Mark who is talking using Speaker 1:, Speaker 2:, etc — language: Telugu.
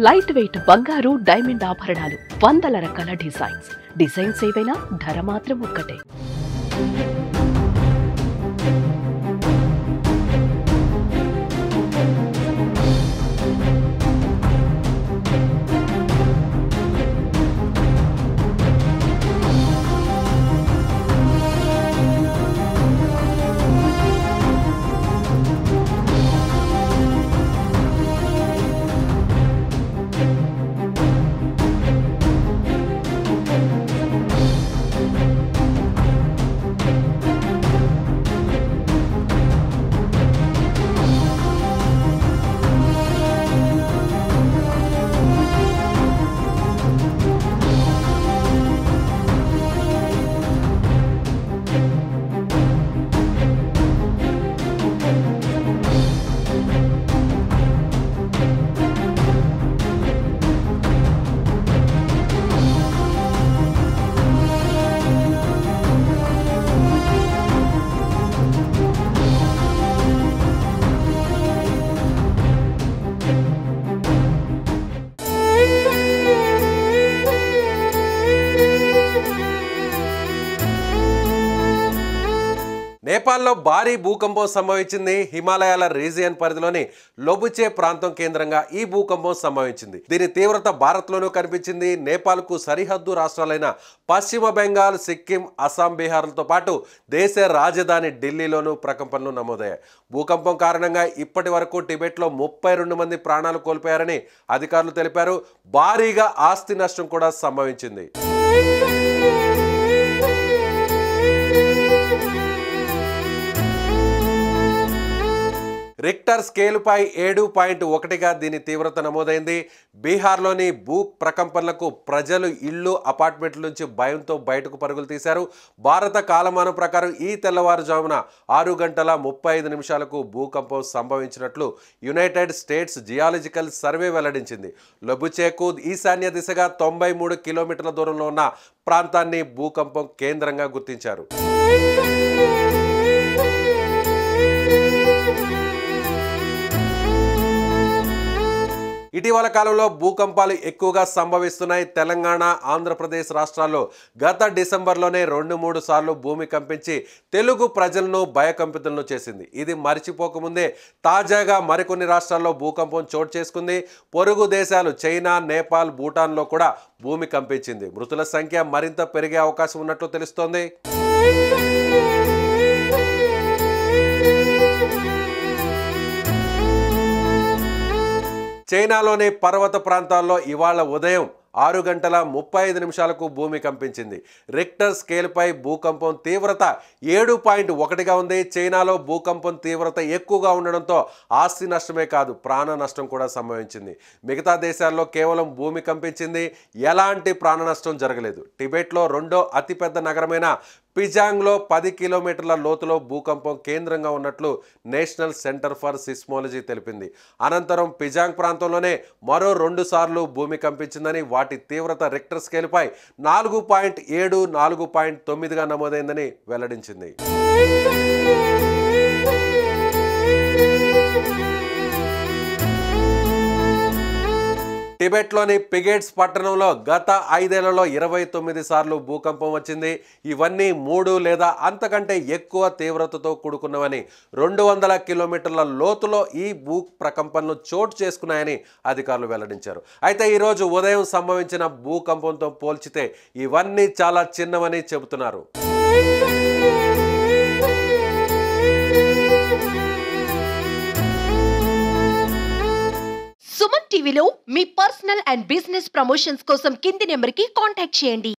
Speaker 1: లైట్ వెయిట్ బంగారు డైమండ్ ఆభరణాలు, వందల రకాల డిజైన్స్ ఏవైనా ధర మాత్రం ఒక్కటే.
Speaker 2: నేపాల్లో భారీ భూకంపం సంభవించింది. హిమాలయాల రీజియన్ పరిధిలోని లోబుచే ప్రాంతం కేంద్రంగా ఈ భూకంపం సంభవించింది. దీని తీవ్రత భారత్లోనూ కనిపించింది. నేపాల్కు సరిహద్దు రాష్ట్రాలైన పశ్చిమ బెంగాల్, సిక్కిం, అస్సాం, బీహార్లతో పాటు దేశ రాజధాని ఢిల్లీలోనూ ప్రకంపనలు నమోదయ్యాయి. భూకంపం కారణంగా ఇప్పటి వరకు టిబెట్లో 32 మంది ప్రాణాలు కోల్పోయారని అధికారులు తెలిపారు. భారీగా ఆస్తి నష్టం కూడా సంభవించింది. రిక్టర్ స్కేలుపై 7.1గా దీని తీవ్రత నమోదైంది. బీహార్లోని భూ ప్రకంపనలకు ప్రజలు ఇళ్లు, అపార్ట్మెంట్ల నుంచి భయంతో బయటకు పరుగులు తీశారు. భారత కాలమానం ప్రకారం ఈ తెల్లవారుజామున 6:35 భూకంపం సంభవించినట్లు యునైటెడ్ స్టేట్స్ జియాలజికల్ సర్వే వెల్లడించింది. లొబుచేకు ఈశాన్య దిశగా 93 కిలోమీటర్ల దూరంలో ఉన్న ప్రాంతాన్ని భూకంపం కేంద్రంగా గుర్తించారు. ఇటీవల కాలంలో భూకంపాలు ఎక్కువగా సంభవిస్తున్నాయి. తెలంగాణ, ఆంధ్రప్రదేశ్ రాష్ట్రాల్లో గత డిసెంబర్లోనే 2-3 సార్లు భూమి కంపించి తెలుగు ప్రజలను భయకంపితులను చేసింది. ఇది మరిచిపోకముందే తాజాగా మరికొన్ని రాష్ట్రాల్లో భూకంపం చోటు చేసుకుంది. పొరుగు దేశాలు చైనా, నేపాల్, భూటాన్లో కూడా భూమి కంపించింది. మృతుల సంఖ్య మరింత పెరిగే అవకాశం ఉన్నట్లు తెలుస్తోంది. చైనాలోని పర్వత ప్రాంతాల్లో ఇవాళ ఉదయం 6:35 భూమి కంపించింది. రిక్టర్ స్కేల్పై భూకంపం తీవ్రత 7.1గా ఉంది. చైనాలో భూకంపం తీవ్రత ఎక్కువగా ఉండడంతో ఆస్తి నష్టమే కాదు, ప్రాణ నష్టం కూడా సంభవించింది. మిగతా దేశాల్లో కేవలం భూమి కంపించింది, ఎలాంటి ప్రాణ నష్టం జరగలేదు. టిబెట్లో రెండో అతిపెద్ద నగరమైన పిజాంగ్లో 10 కిలోమీటర్ల లోతులో భూకంపం కేంద్రంగా ఉన్నట్లు నేషనల్ సెంటర్ ఫర్ సిస్మోలజీ తెలిపింది. అనంతరం పిజాంగ్ ప్రాంతంలోనే మరో 2 సార్లు భూమి కంపించిందని, వాటి తీవ్రత రిక్టర్ స్కేల్పై 4.7, 4.9గా నమోదైందని వెల్లడించింది. టిబెట్లోని పిగెట్స్ పట్టణంలో గత 5 ఏళ్లలో 29 సార్లు భూకంపం వచ్చింది. ఇవన్నీ 3 లేదా అంతకంటే ఎక్కువ తీవ్రతతో కూడుకున్నవని, 200 కిలోమీటర్ల లోతులో ఈ భూ ప్రకంపనలు చోటు చేసుకున్నాయని అధికారులు వెల్లడించారు. అయితే ఈరోజు ఉదయం సంభవించిన భూకంపంతో పోల్చితే ఇవన్నీ చాలా చిన్నవని చెబుతున్నారు.
Speaker 3: సుమన్ టీవీలో మీ పర్సనల్ అండ్ బిజినెస్ ప్రమోషన్స్ కోసం కింది నెంబర్కి కాంటాక్ట్ చేయండి.